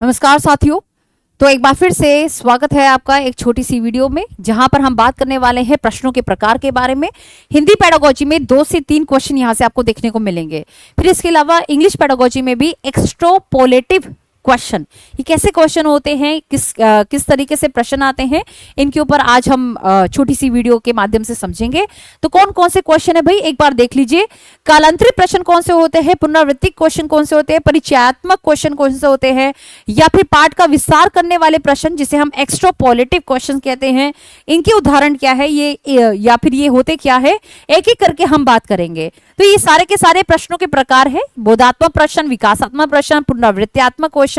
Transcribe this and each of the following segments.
नमस्कार साथियों। तो एक बार फिर से स्वागत है आपका एक छोटी सी वीडियो में, जहां पर हम बात करने वाले हैं प्रश्नों के प्रकार के बारे में। हिंदी पेडागोजी में 2 से 3 क्वेश्चन यहां से आपको देखने को मिलेंगे। फिर इसके अलावा इंग्लिश पेडागोजी में भी एक्स्ट्रोपोलेटिव क्वेश्चन, ये कैसे क्वेश्चन होते हैं, किस तरीके से प्रश्न आते हैं, इनके ऊपर आज हम छोटी सी वीडियो के माध्यम से समझेंगे। तो कौन कौन से क्वेश्चन है भाई, एक बार देख लीजिए। कालांतरित प्रश्न कौन से होते हैं, पुनरावृत्तिक क्वेश्चन कौन से होते हैं, परिचयात्मक क्वेश्चन कौन से होते हैं, या फिर पाठ का विस्तार करने वाले प्रश्न जिसे हम एक्स्ट्रापोलेटिव क्वेश्चन कहते हैं, इनके उदाहरण क्या है ये या फिर ये होते क्या है, एक एक करके हम बात करेंगे। तो ये सारे के सारे प्रश्नों के प्रकार है, बोधात्मक प्रश्न, विकासात्मक प्रश्न, पुनरावृत्त्यात्मक क्वेश्चन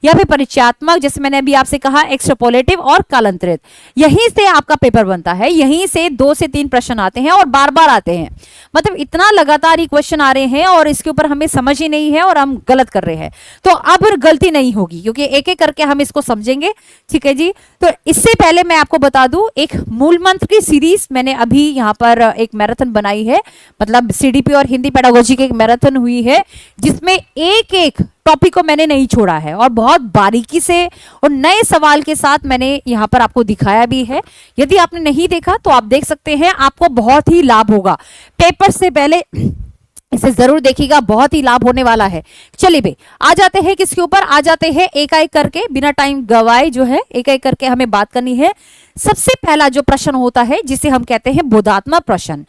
या फिर परिचयात्मक, जैसे मैंने अभी आपसे कहा एक्स्ट्रापोलेटिव और कालांतरित। यहीं से आपका पेपर बनता है, यहीं से 2 से 3 प्रश्न आते हैं और बार बार आते हैं। मतलब इतना लगातार ही क्वेश्चन आ रहे हैं और इसके ऊपर हमें समझ ही नहीं है और हम गलत कर रहे हैं। तो अब गलती नहीं होगी क्योंकि एक एक करके हम इसको समझेंगे। ठीक है जी। तो इससे पहले मैं आपको बता दूं, एक मूल मंत्र की सीरीज मैंने अभी यहाँ पर एक मैराथन बनाई है, मतलब सीडीपी और हिंदी पेडागोजी की एक मैराथन हुई है, जिसमें एक एक टॉपिक को मैंने नहीं छोड़ा है और बहुत बारीकी से और नए सवाल के साथ मैंने यहाँ पर आपको दिखाया भी है। यदि आपने नहीं देखा तो आप देख सकते हैं, आपको बहुत ही लाभ होगा। पेपर से पहले इसे जरूर देखिएगा, बहुत ही लाभ होने वाला है। चलिए भाई, आ जाते हैं किसके ऊपर, आ जाते हैं एक एक करके, बिना टाइम गवाए जो है एक एक करके हमें बात करनी है। सबसे पहला जो प्रश्न होता है जिसे हम कहते हैं बोधात्मक प्रश्न।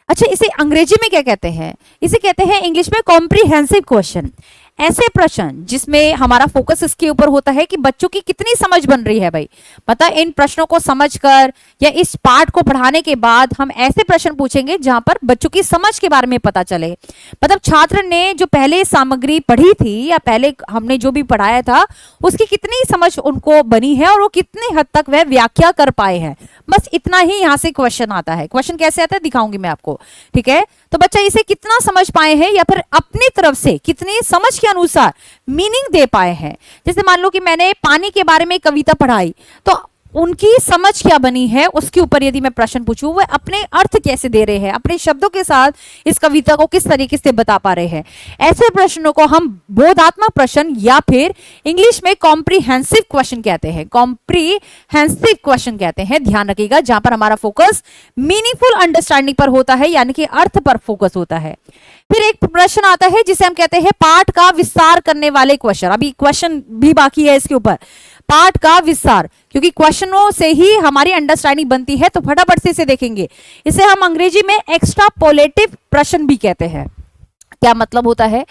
अच्छा, इसे अंग्रेजी में क्या कहते हैं, इसे कहते हैं इंग्लिश में कॉम्प्रिहेंसिव क्वेश्चन। ऐसे प्रश्न जिसमें हमारा फोकस इसके ऊपर होता है कि बच्चों की कितनी समझ बन रही है भाई। मतलब इन प्रश्नों को समझकर या इस पाठ को पढ़ाने के बाद हम ऐसे प्रश्न पूछेंगे जहां पर बच्चों की समझ के बारे में पता चले। मतलब छात्र ने जो पहले सामग्री पढ़ी थी या पहले हमने जो भी पढ़ाया था उसकी कितनी समझ उनको बनी है और वो कितने हद तक वह व्याख्या कर पाए हैं। बस इतना ही यहाँ से क्वेश्चन आता है। क्वेश्चन कैसे आता है दिखाऊंगी मैं आपको। ठीक है, तो बच्चा इसे कितना समझ पाए हैं या फिर अपनी तरफ से कितनी समझ के अनुसार मीनिंग दे पाए हैं। जैसे मान लो कि मैंने पानी के बारे में कविता पढ़ाई, तो उनकी समझ क्या बनी है उसके ऊपर यदि मैं प्रश्न पूछूं, वह अपने अर्थ कैसे दे रहे हैं, अपने शब्दों के साथ इस कविता को किस तरीके से बता पा रहे हैं। ऐसे प्रश्नों को हम बोधात्मक प्रश्न या फिर इंग्लिश में कॉम्प्रिहेंसिव क्वेश्चन कहते हैं। कॉम्प्रिहेंसिव क्वेश्चन कहते हैं, ध्यान रखिएगा, जहां पर हमारा फोकस मीनिंगफुल अंडरस्टैंडिंग पर होता है, यानी कि अर्थ पर फोकस होता है। फिर एक प्रश्न आता है जिसे हम कहते हैं पाठ का विस्तार करने वाले क्वेश्चन। अभी क्वेश्चन भी बाकी है इसके ऊपर, पाठ का विस्तार, क्योंकि क्वेश्चनों से ही हमारी अंडरस्टैंडिंग बनती है। तो फटाफट से इसे देखेंगे। इसे हम अंग्रेजी में एक्स्ट्रापोलेटिव प्रश्न भी कहते हैं। क्या मतलब होता है,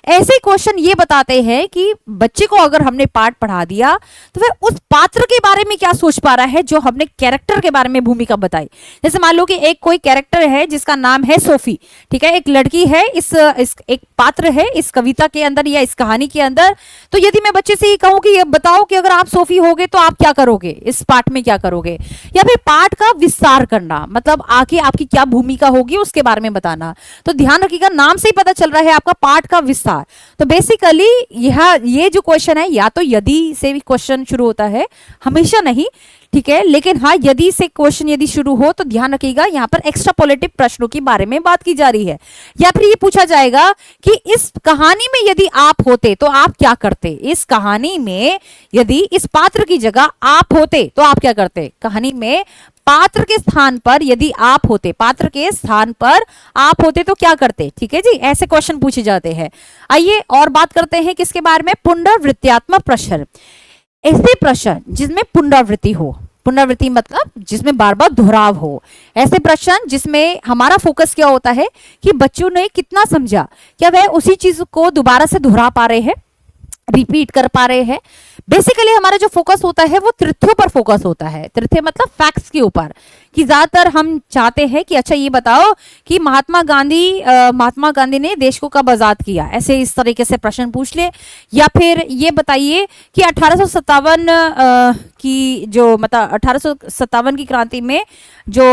ऐसे क्वेश्चन ये बताते हैं कि बच्चे को अगर हमने पाठ पढ़ा दिया तो वह उस पात्र के बारे में क्या सोच पा रहा है जो हमने कैरेक्टर के बारे में भूमिका बताई। जैसे मान लो कि एक कोई कैरेक्टर है जिसका नाम है सोफी। ठीक है, एक लड़की है, इस एक पात्र है इस कविता के अंदर या इस कहानी के अंदर। तो यदि मैं बच्चे से ये कहूं कि ये बताओ कि अगर आप सोफी होगे तो आप क्या करोगे, इस पाठ में क्या करोगे, या फिर पाठ का विस्तार करना, मतलब आगे आपकी क्या भूमिका होगी उसके बारे में बताना। तो ध्यान रखिएगा, नाम से ही पता चल रहा है आपका पाठ का विस्तार। तो बेसिकली ये जो क्वेश्चन है, या तो यदि से भी क्वेश्चन शुरू होता है, हमेशा नहीं, ठीक है, लेकिन हाँ यदि से क्वेश्चन यदि शुरू हो तो ध्यान रखिएगा यहाँ पर एक्स्ट्रापोलेटिव प्रश्नों के बारे में बात की जा रही है। या फिर ये पूछा जाएगा कि इस कहानी में यदि आप होते तो आप क्या करते। इस कहानी में यदि इस पात्र की जगह आप होते तो आप क्या करते। कहानी में पात्र के स्थान पर यदि आप होते, पात्र के स्थान पर आप होते तो क्या करते। ठीक है जी, ऐसे क्वेश्चन पूछे जाते हैं। आइए और बात करते हैं किसके बारे में, पुनरावृत्त्यात्मक प्रश्न। ऐसे प्रश्न जिसमें पुनरावृत्ति हो, पुनरावृत्ति मतलब जिसमें बार बार दोहराव हो। ऐसे प्रश्न जिसमें हमारा फोकस क्या होता है कि बच्चों ने कितना समझा, क्या वह उसी चीज को दोबारा से दोहरा पा रहे हैं, रिपीट कर पा रहे हैं। बेसिकली हमारा जो फोकस होता है वो तथ्यों पर फोकस होता है। तथ्य मतलब फैक्ट्स के ऊपर, कि ज्यादातर हम चाहते हैं कि अच्छा ये बताओ कि महात्मा गांधी ने देश को कब आजाद किया, ऐसे इस तरीके से प्रश्न पूछ ले। या फिर ये बताइए कि 1857 की जो मतलब 1857 की क्रांति में जो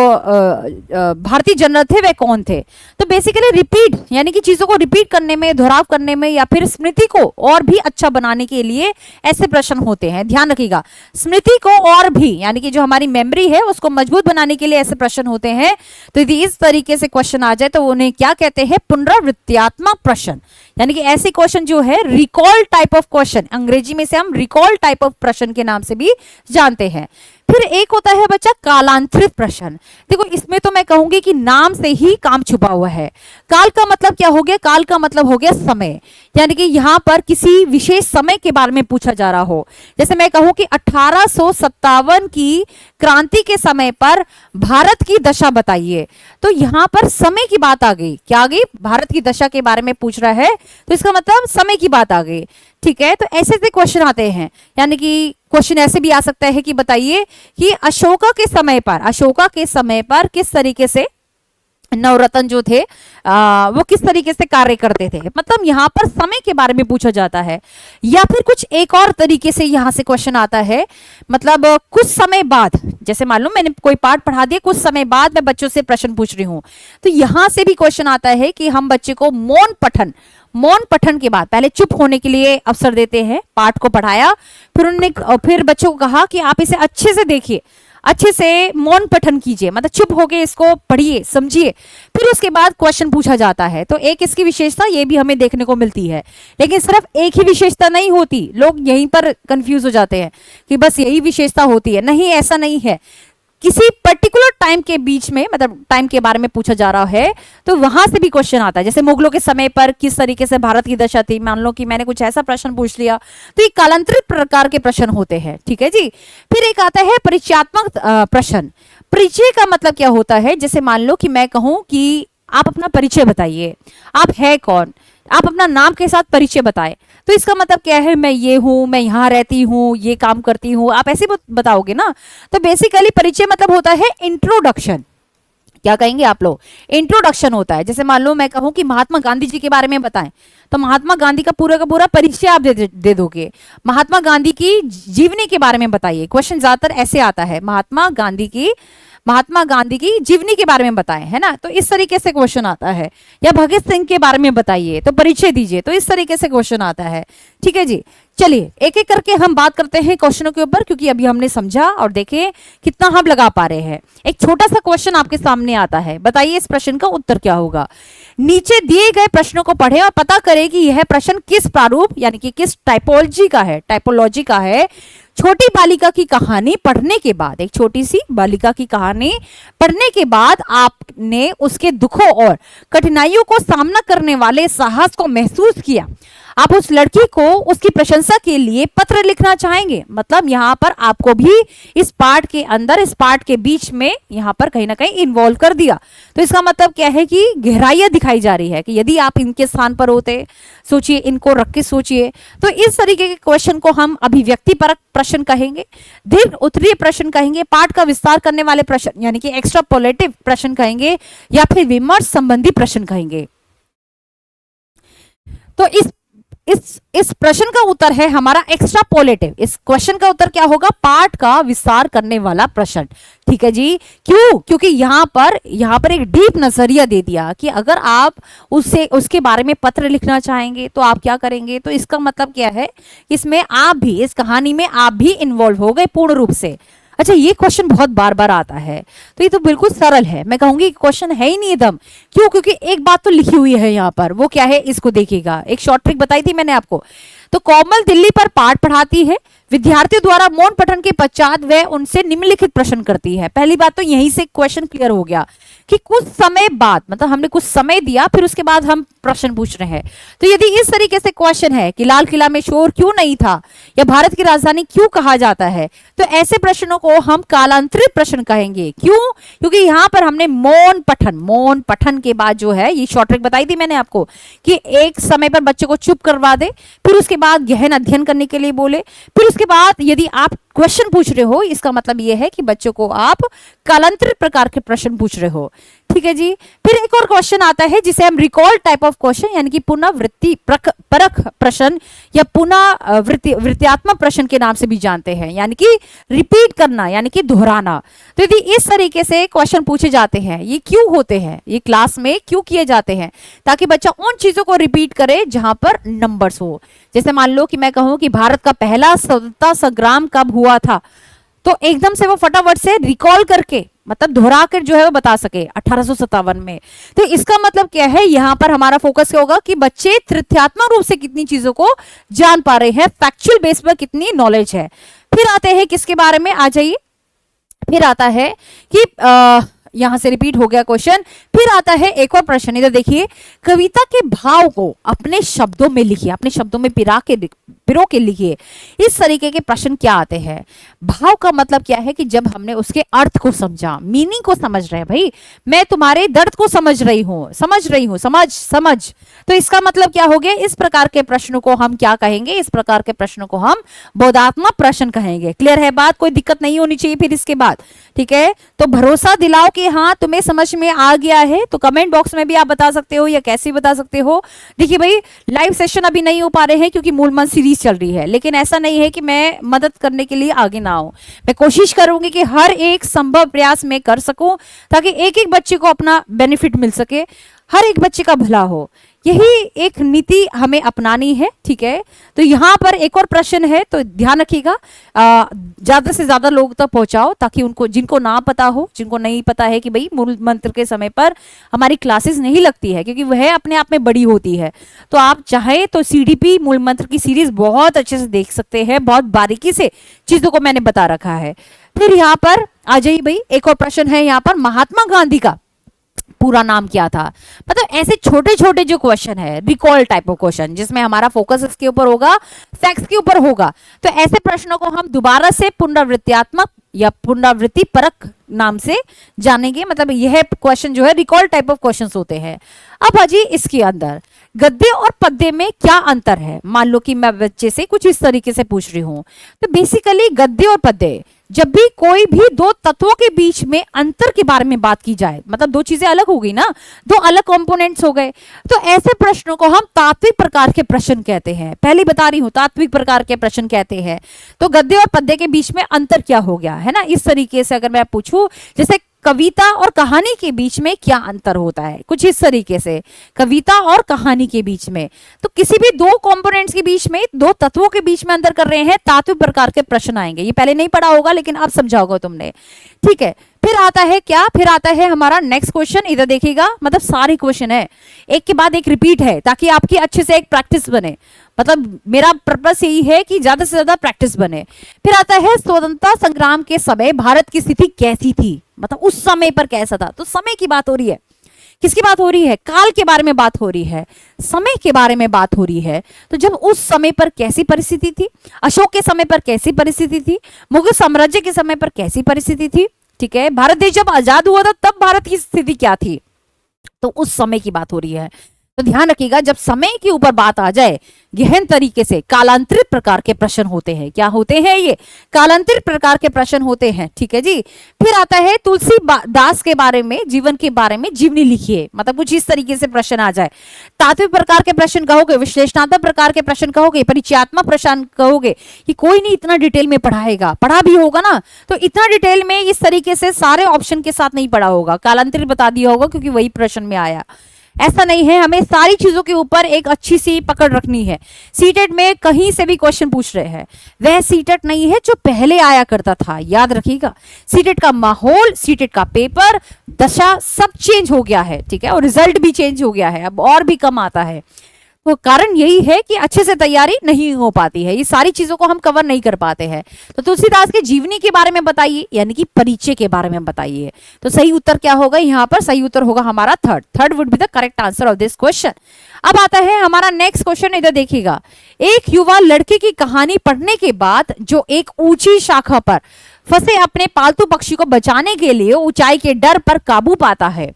भारतीय जनरल थे वे कौन थे। तो बेसिकली रिपीट, यानी कि चीजों को रिपीट करने में, दोहराव करने में या फिर स्मृति को और भी अच्छा बनाने के लिए ऐसे प्रश्न होते हैं, ध्यान रखिएगा। स्मृति को और भी यानी कि जो हमारी मेमोरी है उसको मजबूत बनाने के लिए ऐसे प्रश्न होते हैं। तो यदि इस तरीके से क्वेश्चन आ जाए तो उन्हें क्या कहते हैं, पुनरावृत्त्यात्मक प्रश्न, यानी कि ऐसे क्वेश्चन जो है रिकॉल टाइप ऑफ क्वेश्चन, अंग्रेजी में से हम रिकॉल टाइप ऑफ प्रश्न के नाम से भी जानते हैं। फिर एक होता है बच्चा कालांतरित प्रश्न। देखो इसमें तो मैं कहूंगी कि नाम से ही काम छुपा हुआ है। काल का मतलब क्या हो गया, काल का मतलब हो गया समय, यानी कि यहाँ पर किसी विशेष समय के बारे में पूछा जा रहा हो। जैसे मैं कहूं कि 1857 की क्रांति के समय पर भारत की दशा बताइए, तो यहाँ पर समय की बात आ गई। क्या आ गई, भारत की दशा के बारे में पूछ रहा है तो इसका मतलब समय की बात आ गई। ठीक है, तो ऐसे ऐसे क्वेश्चन आते हैं, यानी कि क्वेश्चन ऐसे भी आ सकता है कि बताइए कि अशोका के समय पर किस तरीके से नवरत्न जो थे वो किस तरीके से कार्य करते थे, मतलब यहाँ पर समय के बारे में पूछा जाता है। या फिर कुछ एक और तरीके से यहाँ से क्वेश्चन आता है, मतलब कुछ समय बाद, जैसे मान लो मैंने कोई पाठ पढ़ा दिया, कुछ समय बाद मैं बच्चों से प्रश्न पूछ रही हूँ, तो यहाँ से भी क्वेश्चन आता है कि हम बच्चे को मौन पठन के बाद पहले चुप होने के लिए अवसर देते हैं, पाठ को पढ़ाया, फिर बच्चों को कहा कि आप इसे अच्छे से देखिए, अच्छे से मौन पठन कीजिए, मतलब चुप होके इसको पढ़िए समझिए, फिर उसके बाद क्वेश्चन पूछा जाता है। तो एक इसकी विशेषता ये भी हमें देखने को मिलती है, लेकिन सिर्फ एक ही विशेषता नहीं होती, लोग यहीं पर कंफ्यूज हो जाते हैं कि बस यही विशेषता होती है। नहीं, ऐसा नहीं है, किसी पर्टिकुलर टाइम के बीच में, मतलब टाइम के बारे में पूछा जा रहा है तो वहां से भी क्वेश्चन आता है। जैसे मुगलों के समय पर किस तरीके से भारत की दशा थी, मान लो कि मैंने कुछ ऐसा प्रश्न पूछ लिया, तो ये कालांतरित प्रकार के प्रश्न होते हैं। ठीक है जी। फिर एक आता है परिचयात्मक प्रश्न। परिचय का मतलब क्या होता है, जैसे मान लो कि मैं कहूं कि आप अपना परिचय बताइए, आप है कौन, आप अपना नाम के साथ परिचय बताएं, तो इसका मतलब क्या है, मैं ये हूं, मैं यहाँ रहती हूँ, ये काम करती हूँ, आप ऐसे बताओगे ना। तो बेसिकली परिचय मतलब होता है इंट्रोडक्शन। क्या कहेंगे आप लोग, इंट्रोडक्शन होता है। जैसे मान लो मैं कहूँ कि महात्मा गांधी जी के बारे में बताएं, तो महात्मा गांधी का पूरा परिचय आप दे दोगे। महात्मा गांधी की जीवनी के बारे में बताइए, क्वेश्चन ज्यादातर ऐसे आता है, महात्मा गांधी की जीवनी के बारे में बताएं, है ना, तो इस तरीके से क्वेश्चन आता है। या भगत सिंह के बारे में बताइए, तो परिचय दीजिए, तो इस तरीके से क्वेश्चन आता है। ठीक है जी। चलिए एक एक करके हम बात करते हैं क्वेश्चनों के ऊपर, क्योंकि अभी हमने समझा और देखे कितना हम लगा पा रहे हैं। एक छोटा सा क्वेश्चन आपके सामने आता है, बताइए इस प्रश्न का उत्तर क्या होगा। नीचे दिए गए प्रश्नों को पढ़ें और पता करें कि यह प्रश्न किस प्रारूप यानी कि किस टाइपोलॉजी का है। छोटी बालिका की कहानी पढ़ने के बाद, एक छोटी सी बालिका की कहानी पढ़ने के बाद आपने उसके दुखों और कठिनाइयों को सामना करने वाले साहस को महसूस किया। आप उस लड़की को उसकी प्रशंसा के लिए पत्र लिखना चाहेंगे। मतलब यहाँ पर आपको भी इस पार्ट के अंदर, इस पार्ट के बीच में यहाँ पर कहीं ना कहीं इन्वॉल्व कर दिया। तो इसका मतलब क्या है कि गहराइयां दिखाई जा रही है कि यदि आप इनके स्थान पर होते, सोचिए, इनको रख के सोचिए। तो इस तरीके के क्वेश्चन को हम अभिव्यक्तिपरक प्रश्न कहेंगे, दीर्घ उत्तरीय प्रश्न कहेंगे, पाठ का विस्तार करने वाले प्रश्न यानी कि एक्स्ट्रापोलेटिव प्रश्न कहेंगे, या फिर विमर्श संबंधी प्रश्न कहेंगे। तो इस प्रश्न का उत्तर है हमारा एक्स्ट्रापोलेटिव। इस क्वेश्चन का उत्तर क्या होगा, पाठ का विस्तार करने वाला प्रश्न। ठीक है जी। क्यों? क्योंकि यहाँ पर एक डीप नजरिया दे दिया कि अगर आप उसके बारे में पत्र लिखना चाहेंगे तो आप क्या करेंगे। तो इसका मतलब क्या है, इसमें आप भी, इस कहानी में आप भी इन्वॉल्व हो गए पूर्ण रूप से। अच्छा, ये क्वेश्चन बहुत बार बार आता है, तो ये तो बिल्कुल सरल है, मैं कहूंगी क्वेश्चन है ही नहीं एकदम। क्यों? क्योंकि एक बात तो लिखी हुई है यहाँ पर, वो क्या है, इसको देखिएगा। एक शॉर्ट ट्रिक बताई थी मैंने आपको। तो कोमल दिल्ली पर पाठ पढ़ाती है, विद्यार्थियों द्वारा मौन पठन के पश्चात वह उनसे निम्नलिखित प्रश्न करती है। पहली बात तो यहीं से क्वेश्चन क्लियर हो गया कि कुछ समय बाद, मतलब हमने कुछ समय दिया, फिर उसके बाद हम प्रश्न पूछ रहे हैं। तो यदि इस तरीके से क्वेश्चन है कि लाल किला में शोर क्यों नहीं था, या भारत की राजधानी क्यों कहा जाता है, तो ऐसे प्रश्नों को हम कालांतरित प्रश्न कहेंगे। क्यों? क्योंकि यहाँ पर हमने मौन पठन के बाद जो है, ये शॉर्ट ट्रिक बताई थी मैंने आपको कि एक समय पर बच्चे को चुप करवा दे, फिर उसके बाद गहन अध्ययन करने के लिए बोले, फिर उसके बाद यदि आप क्वेश्चन पूछ रहे हो, इसका मतलब ये है कि बच्चों को आप कालांतरित प्रकार के प्रश्न पूछ रहे हो। ठीक है जी। फिर एक और क्वेश्चन आता है जिसे हम रिकॉल टाइप ऑफ क्वेश्चन यानी कि पुनरावृत्ति परख प्रश्न या वृत्त्यात्मक प्रश्न के नाम से भी जानते हैं, यानी कि रिपीट करना यानी कि दोहराना। तो यदि इस तरीके से क्वेश्चन पूछे जाते हैं, ये क्यों होते हैं, ये क्लास में क्यों किए जाते हैं, ताकि बच्चा उन चीजों को रिपीट करे जहां पर नंबर्स हो। जैसे मान लो कि मैं कहूं कि भारत का पहला स्वतंत्रता संग्राम कब हुआ था, तो एकदम से वो फटाफट से रिकॉल करके मतलब दोहरा कर जो है वो बता सके 1857 में। तो इसका मतलब क्या है, यहां पर हमारा फोकस क्या होगा कि बच्चे तथ्यात्मक रूप से कितनी चीजों को जान पा रहे हैं, फैक्चुअल बेस पर कितनी नॉलेज है। फिर आते हैं किसके बारे में, आ जाइए। फिर आता है कि यहां से रिपीट हो गया क्वेश्चन। फिर आता है एक और प्रश्न, इधर देखिए, कविता के भाव को अपने शब्दों में लिखिए, अपने शब्दों में पिरो के लिखिए। इस तरीके के प्रश्न क्या आते हैं। भाव का मतलब क्या है कि जब हमने उसके अर्थ को समझा, मीनिंग को समझ रहे हैं, भाई मैं तुम्हारे दर्द को समझ रही हूं, समझ। तो इसका मतलब क्या हो गया, इस प्रकार के प्रश्नों को हम क्या कहेंगे, इस प्रकार के प्रश्नों को हम बोधात्मक प्रश्न कहेंगे। क्लियर है बात, कोई दिक्कत नहीं होनी चाहिए फिर इसके बाद। ठीक है, तो भरोसा दिलाओ कि हाँ तुम्हें समझ में आ गया है। तो कमेंट बॉक्स में भी आप बता सकते हो या कैसे बता सकते हो। देखिए भाई, लाइव सेशन अभी नहीं हो पा रहे हैं क्योंकि मूल मंत्र सीरीज चल रही है, लेकिन ऐसा नहीं है कि मैं मदद करने के लिए आगे ना आऊं। मैं कोशिश करूंगी कि हर एक संभव प्रयास में कर सकूं ताकि एक एक बच्चे को अपना बेनिफिट मिल सके, हर एक बच्चे का भला हो। यही एक नीति हमें अपनानी है। ठीक है, तो यहां पर एक और प्रश्न है, तो ध्यान रखिएगा, ज्यादा से ज्यादा लोग तक पहुंचाओ ताकि उनको, जिनको ना पता हो, जिनको नहीं पता है कि भाई मूल मंत्र के समय पर हमारी क्लासेस नहीं लगती है क्योंकि वह अपने आप में बड़ी होती है, तो आप चाहे तो सीडीपी मूल मंत्र की सीरीज बहुत अच्छे से देख सकते हैं, बहुत बारीकी से चीजों को मैंने बता रखा है। फिर यहाँ पर आ जाइए भाई, एक और प्रश्न है यहाँ पर, महात्मा गांधी का पूरा नाम क्या था। मतलब ऐसे छोटे छोटे जो क्वेश्चन है, रिकॉल टाइप ऑफ क्वेश्चन, जिसमें हमारा फोकस इसके ऊपर होगा, फैक्ट्स के ऊपर होगा। तो ऐसे प्रश्नों को हम दोबारा से पुनरावृत्त्यात्मक या पुनरावृत्ति परक नाम से जानेंगे। मतलब यह क्वेश्चन जो है रिकॉल टाइप ऑफ क्वेश्चंस होते हैं। अब अजी इसके अंदर गद्य और पद्य में क्या अंतर है। मान लो कि मैं बच्चे से कुछ इस तरीके से पूछ रही हूं, तो बेसिकली गद्य और पद्य, जब भी कोई भी दो तत्वों के बीच में अंतर के बारे में बात की जाए, मतलब दो चीजें अलग हो गई ना, दो अलग कंपोनेंट्स हो गए, तो ऐसे प्रश्नों को हम तात्विक प्रकार के प्रश्न कहते हैं। पहले बता रही हूं, तात्विक प्रकार के प्रश्न कहते हैं। तो गद्य और पद्य के बीच में अंतर क्या हो गया है ना, इस तरीके से अगर मैं पूछूं, जैसे कविता और कहानी के बीच में क्या अंतर होता है, कुछ इस तरीके से, कविता और कहानी के बीच में। तो किसी भी दो कंपोनेंट्स के बीच में, दो तत्वों के बीच में अंतर कर रहे हैं, तात्विक प्रकार के प्रश्न आएंगे। ये पहले नहीं पढ़ा होगा लेकिन अब समझा होगा तुमने। ठीक है, फिर आता है क्या, फिर आता है हमारा नेक्स्ट क्वेश्चन। इधर देखिएगा, मतलब सारे क्वेश्चन है, एक के बाद एक रिपीट है ताकि आपकी अच्छे से एक प्रैक्टिस बने। मतलब मेरा पर्पस यही है कि ज्यादा से ज्यादा प्रैक्टिस बने। फिर आता है स्वतंत्रता संग्राम के समय भारत की स्थिति कैसी थी, मतलब उस समय पर कैसा था। तो समय की बात हो रही है, किसकी बात हो रही है, काल के बारे में बात हो रही है, समय के बारे में बात हो रही है। तो जब उस समय पर कैसी परिस्थिति थी, अशोक के समय पर कैसी परिस्थिति थी, मुगल साम्राज्य के समय पर कैसी परिस्थिति थी। ठीक है, भारत देश जब आजाद हुआ था तब भारत की स्थिति क्या थी, तो उस समय की बात हो रही है। तो ध्यान रखिएगा, जब समय के ऊपर बात आ जाए, गहन तरीके से कालांतरित प्रकार के प्रश्न होते हैं। क्या होते हैं ये, कालांतरित प्रकार के प्रश्न होते हैं। ठीक है जी। फिर आता है तुलसी दास के बारे में, जीवन के बारे में जीवनी लिखिए, मतलब कुछ इस तरीके से प्रश्न आ जाए। तात्विक प्रकार के प्रश्न कहोगे, विश्लेषणात्मक प्रकार के प्रश्न कहोगे, परिचयात्मक प्रश्न कहोगे, कि कोई नहीं इतना डिटेल में पढ़ाएगा, पढ़ा भी होगा ना, तो इतना डिटेल में इस तरीके से सारे ऑप्शन के साथ नहीं पढ़ा होगा, कालांतरित बता दिया होगा क्योंकि वही प्रश्न में आया। ऐसा नहीं है, हमें सारी चीजों के ऊपर एक अच्छी सी पकड़ रखनी है। सीटेट में कहीं से भी क्वेश्चन पूछ रहे हैं, वह सीटेट नहीं है जो पहले आया करता था। याद रखिएगा, सीटेट का माहौल, सीटेट का पेपर, दशा सब चेंज हो गया है। ठीक है, और रिजल्ट भी चेंज हो गया है, अब और भी कम आता है। तो कारण यही है कि अच्छे से तैयारी नहीं हो पाती है, ये सारी चीजों को हम कवर नहीं कर पाते हैं। तो तुलसीदास के जीवनी के बारे में बताइए, यानी कि परिचय के बारे में बताइए। तो सही उत्तर क्या होगा, यहाँ पर सही उत्तर होगा हमारा third would be the correct answer of this question. अब आता है हमारा नेक्स्ट क्वेश्चन, इधर देखिएगा। एक युवा लड़के की कहानी पढ़ने के बाद जो एक ऊंची शाखा पर फंसे अपने पालतू पक्षी को बचाने के लिए ऊंचाई के डर पर काबू पाता है।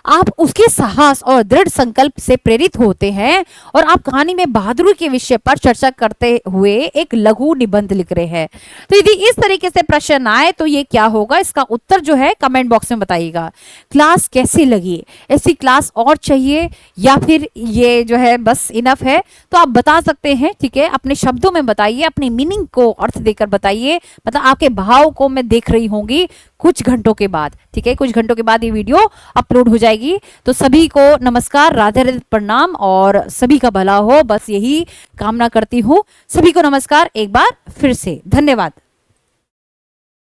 आप उसके साहस और दृढ़ संकल्प से प्रेरित होते हैं और आप कहानी में बहादुरी के विषय पर चर्चा करते हुए एक लघु निबंध लिख रहे हैं। तो यदि इस तरीके से प्रश्न आए तो ये क्या होगा, इसका उत्तर जो है कमेंट बॉक्स में बताइएगा। क्लास कैसी लगी, ऐसी क्लास और चाहिए या फिर ये जो है बस इनफ है, तो आप बता सकते हैं। ठीक है, अपने शब्दों में बताइए, अपनी मीनिंग को अर्थ देकर बताइए। मतलब आपके भाव को मैं देख रही होंगी कुछ घंटों के बाद। ठीक है, कुछ घंटों के बाद ये वीडियो अपलोड हो जाएगी। तो सभी को नमस्कार, राधे राधे, प्रणाम और सभी का भला हो, बस यही कामना करती हूँ। सभी को नमस्कार एक बार फिर से, धन्यवाद।